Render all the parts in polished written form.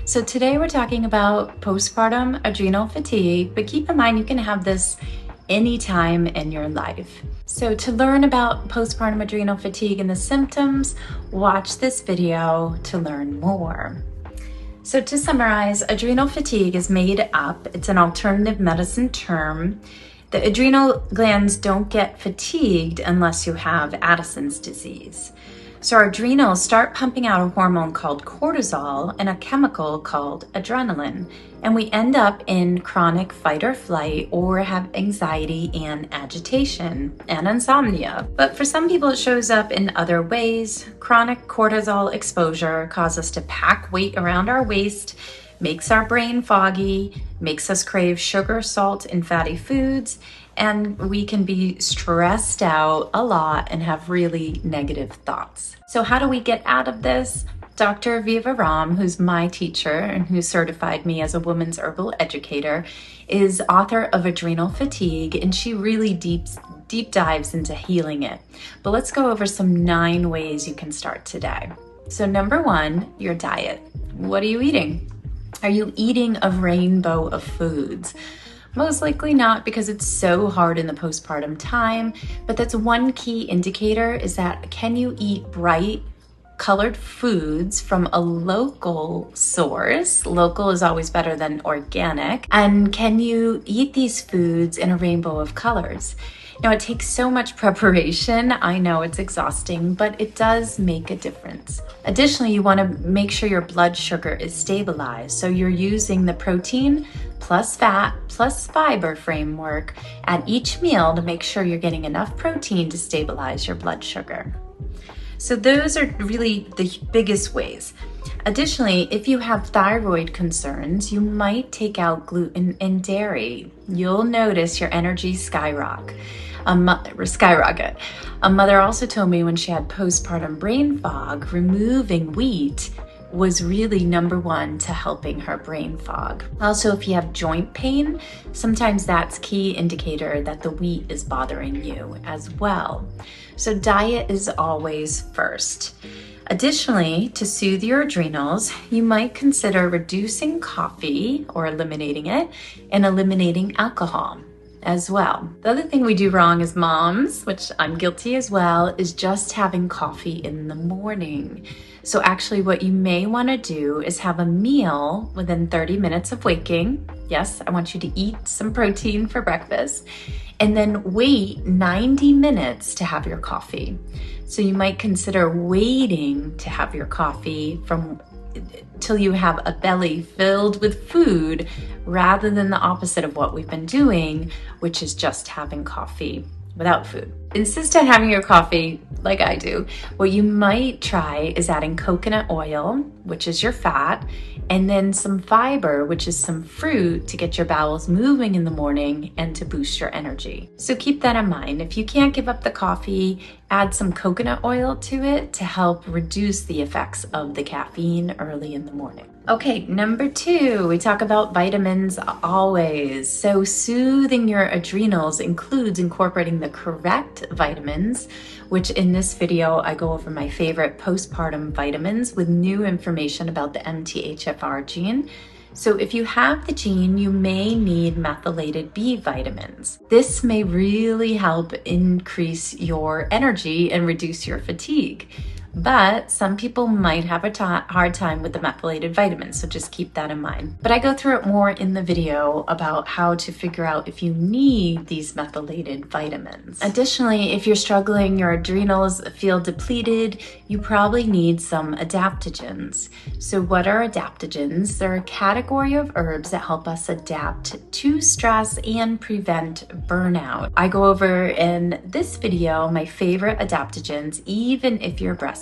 So today we're talking about postpartum adrenal fatigue, but keep in mind you can have this anytime in your life. So to learn about postpartum adrenal fatigue and the symptoms, watch this video to learn more. So to summarize, adrenal fatigue is made up. It's an alternative medicine term. The adrenal glands don't get fatigued unless you have Addison's disease. So our adrenals start pumping out a hormone called cortisol and a chemical called adrenaline, and we end up in chronic fight or flight or have anxiety and agitation and insomnia. But for some people it shows up in other ways. Chronic cortisol exposure causes us to pack weight around our waist, makes our brain foggy, makes us crave sugar, salt, and fatty foods, and we can be stressed out a lot and have really negative thoughts. So how do we get out of this? Dr. Viva Ram, who's my teacher and who certified me as a women's herbal educator, is author of Adrenal Fatigue, and she really deep dives into healing it. But let's go over some 9 ways you can start today. So number 1, your diet. What are you eating? Are you eating a rainbow of foods? Most likely not, because it's so hard in the postpartum time, but that's one key indicator, is that can you eat bright colored foods from a local source? Local is always better than organic. And can you eat these foods in a rainbow of colors? Now, it takes so much preparation. I know it's exhausting, but it does make a difference. Additionally, you want to make sure your blood sugar is stabilized. So you're using the protein plus fat plus fiber framework at each meal to make sure you're getting enough protein to stabilize your blood sugar. So those are really the biggest ways. Additionally, if you have thyroid concerns, you might take out gluten and dairy. You'll notice your energy skyrocket. A mother also told me when she had postpartum brain fog, removing wheat was really number 1 to helping her brain fog. Also, if you have joint pain, sometimes that's key indicator that the wheat is bothering you as well. So diet is always first. Additionally, to soothe your adrenals, you might consider reducing coffee or eliminating it and eliminating alcohol as well. The other thing we do wrong as moms, which I'm guilty as well, is just having coffee in the morning. So actually what you may want to do is have a meal within 30 minutes of waking. Yes, I want you to eat some protein for breakfast and then wait 90 minutes to have your coffee. So you might consider waiting to have your coffee till you have a belly filled with food rather than the opposite of what we've been doing, which is just having coffee without food. Insist on having your coffee like I do. What you might try is adding coconut oil, which is your fat, and then some fiber, which is some fruit, to get your bowels moving in the morning and to boost your energy. So keep that in mind. If you can't give up the coffee, add some coconut oil to it to help reduce the effects of the caffeine early in the morning. Okay, number 2, we talk about vitamins always. So soothing your adrenals includes incorporating the correct vitamins, which in this video, I go over my favorite postpartum vitamins with new information about the MTHFR gene. So if you have the gene, you may need methylated B vitamins. This may really help increase your energy and reduce your fatigue. But some people might have a hard time with the methylated vitamins, so just keep that in mind. But I go through it more in the video about how to figure out if you need these methylated vitamins. Additionally, if you're struggling, your adrenals feel depleted, you probably need some adaptogens. So what are adaptogens? They're a category of herbs that help us adapt to stress and prevent burnout. I go over in this video my favorite adaptogens, even if you're breastfeeding,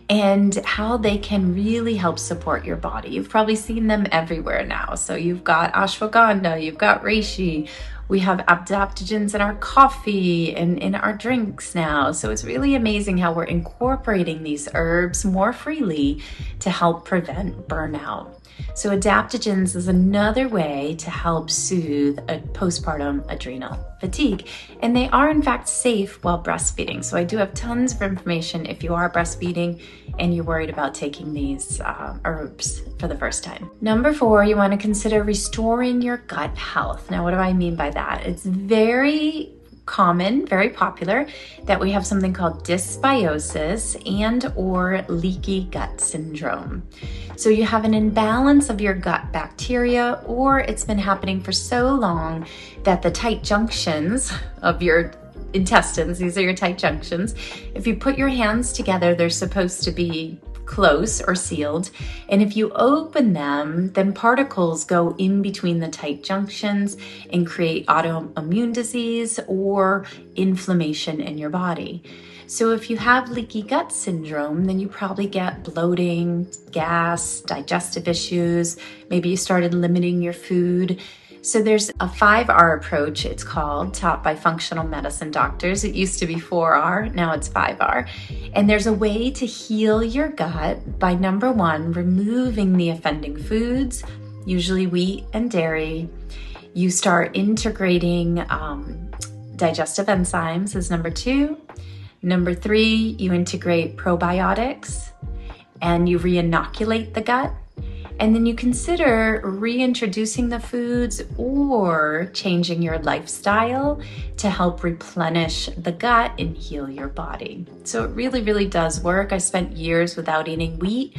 and how they can really help support your body. You've probably seen them everywhere now. So you've got ashwagandha, you've got reishi, We have adaptogens in our coffee and in our drinks now. So it's really amazing how we're incorporating these herbs more freely to help prevent burnout. So adaptogens is another way to help soothe a postpartum adrenal fatigue. And they are in fact safe while breastfeeding. So I do have tons of information if you are breastfeeding and you're worried about taking these herbs for the first time. Number 4, you want to consider restoring your gut health. Now, what do I mean by that? It's very common, very popular, that we have something called dysbiosis and or leaky gut syndrome. So you have an imbalance of your gut bacteria, or it's been happening for so long that the tight junctions of your intestines, these are your tight junctions, if you put your hands together, they're supposed to be close or sealed. And if you open them, then particles go in between the tight junctions and create autoimmune disease or inflammation in your body. So if you have leaky gut syndrome, then you probably get bloating, gas, digestive issues. Maybe you started limiting your food. So there's a 5R approach, it's called, taught by functional medicine doctors. It used to be 4R, now it's 5R. And there's a way to heal your gut by, number 1, removing the offending foods, usually wheat and dairy. You start integrating digestive enzymes as number 2. Number 3, you integrate probiotics and you re-inoculate the gut. And then you consider reintroducing the foods or changing your lifestyle to help replenish the gut and heal your body. So it really, really does work. I spent years without eating wheat.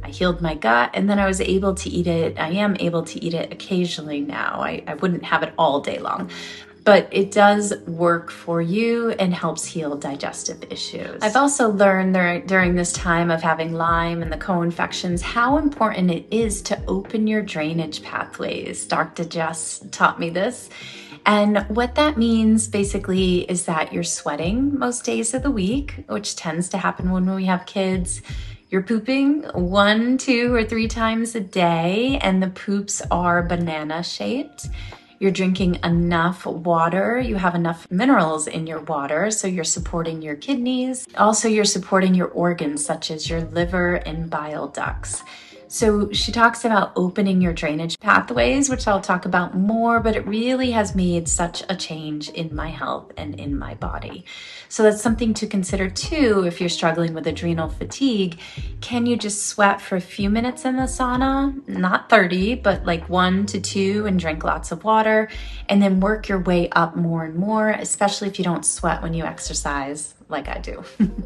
I healed my gut, and then I was able to eat it. I am able to eat it occasionally now. I wouldn't have it all day long. But it does work for you and helps heal digestive issues. I've also learned during this time of having Lyme and the co-infections how important it is to open your drainage pathways. Dr. Jess taught me this. And what that means basically is that you're sweating most days of the week, which tends to happen when we have kids. You're pooping 1, 2, or 3 times a day, and the poops are banana shaped. You're drinking enough water. You have enough minerals in your water, so you're supporting your kidneys. Also, you're supporting your organs, such as your liver and bile ducts. So she talks about opening your drainage pathways, which I'll talk about more, but it really has made such a change in my health and in my body. So that's something to consider too if you're struggling with adrenal fatigue. Can you just sweat for a few minutes in the sauna? Not 30, but like 1 to 2, and drink lots of water, and then work your way up more and more, especially if you don't sweat when you exercise like I do.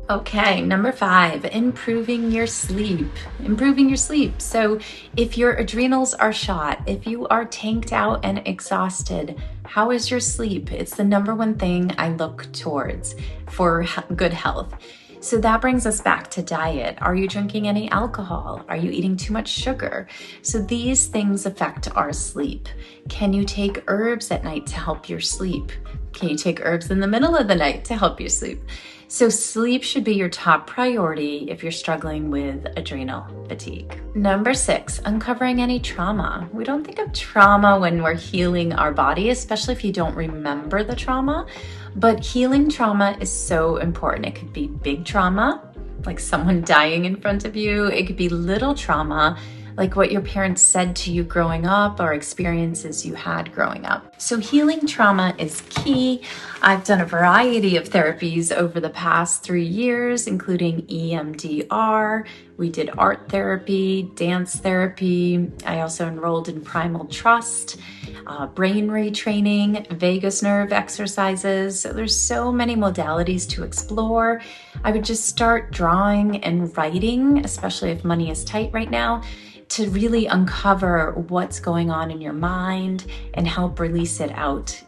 Okay, number 5, improving your sleep. Improving your sleep. So if your adrenals are shot, if you are tanked out and exhausted, how is your sleep? It's the number 1 thing I look towards for good health. So that brings us back to diet. Are you drinking any alcohol? Are you eating too much sugar? So these things affect our sleep. Can you take herbs at night to help your sleep? Can you take herbs in the middle of the night to help you sleep? So sleep should be your top priority if you're struggling with adrenal fatigue. Number 6, uncovering any trauma. We don't think of trauma when we're healing our body, especially if you don't remember the trauma, but healing trauma is so important. It could be big trauma, like someone dying in front of you. It could be little trauma, like what your parents said to you growing up or experiences you had growing up. So healing trauma is key. I've done a variety of therapies over the past 3 years, including EMDR. We did art therapy, dance therapy. I also enrolled in Primal Trust, brain retraining, vagus nerve exercises. So there's so many modalities to explore. I would just start drawing and writing, especially if money is tight right now, to really uncover what's going on in your mind and help release it out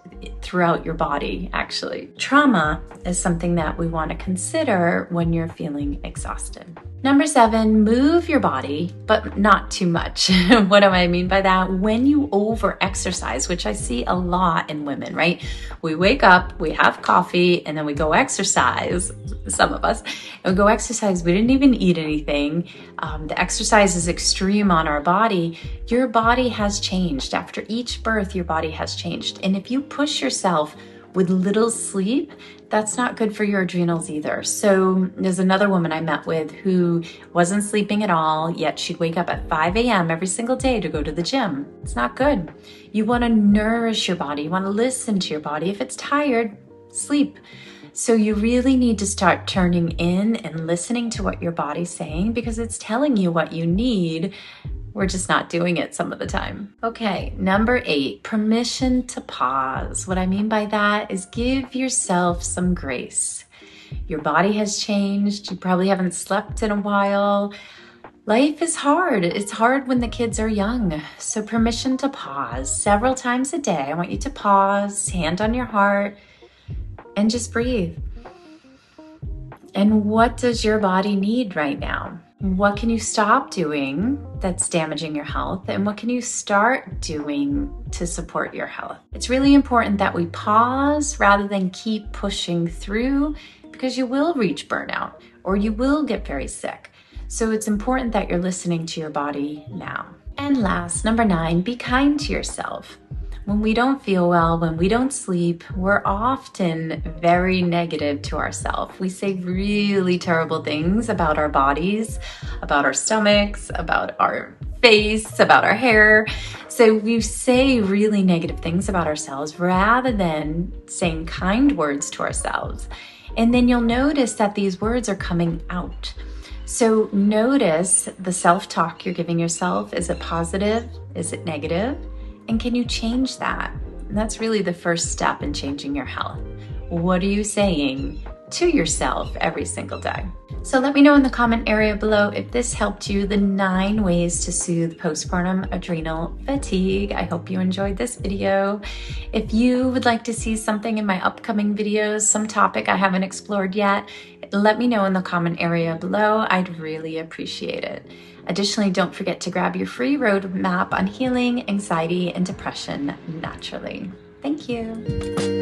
throughout your body, actually. Trauma is something that we want to consider when you're feeling exhausted. Number 7, move your body, but not too much. What do I mean by that? When you over-exercise, which I see a lot in women, right? We wake up, we have coffee, and then we go exercise some of us, and we go exercise. We didn't even eat anything. The exercise is extreme on our body. Your body has changed. After each birth, your body has changed. And if you push yourself with little sleep, that's not good for your adrenals either. So there's another woman I met with who wasn't sleeping at all, yet she'd wake up at 5 a.m. every single day to go to the gym. It's not good. You want to nourish your body. You want to listen to your body. If it's tired, sleep. So you really need to start turning in and listening to what your body's saying, because it's telling you what you need. We're just not doing it some of the time. Okay, number 8, permission to pause. What I mean by that is give yourself some grace. Your body has changed. You probably haven't slept in a while. Life is hard. It's hard when the kids are young. So permission to pause several times a day. I want you to pause, hand on your heart, and just breathe. And what does your body need right now? What can you stop doing that's damaging your health? And what can you start doing to support your health? It's really important that we pause rather than keep pushing through, because you will reach burnout or you will get very sick. So it's important that you're listening to your body now. And last, number 9, be kind to yourself. When we don't feel well, when we don't sleep, we're often very negative to ourselves. We say really terrible things about our bodies, about our stomachs, about our face, about our hair. So we say really negative things about ourselves rather than saying kind words to ourselves. And then you'll notice that these words are coming out. So notice the self-talk you're giving yourself. Is it positive? Is it negative? And can you change that? And that's really the first step in changing your health. What are you saying to yourself every single day? So let me know in the comment area below if this helped you, the 9 ways to soothe postpartum adrenal fatigue. I hope you enjoyed this video. If you would like to see something in my upcoming videos, some topic I haven't explored yet, let me know in the comment area below. I'd really appreciate it. Additionally, don't forget to grab your free roadmap on healing anxiety and depression naturally. Thank you.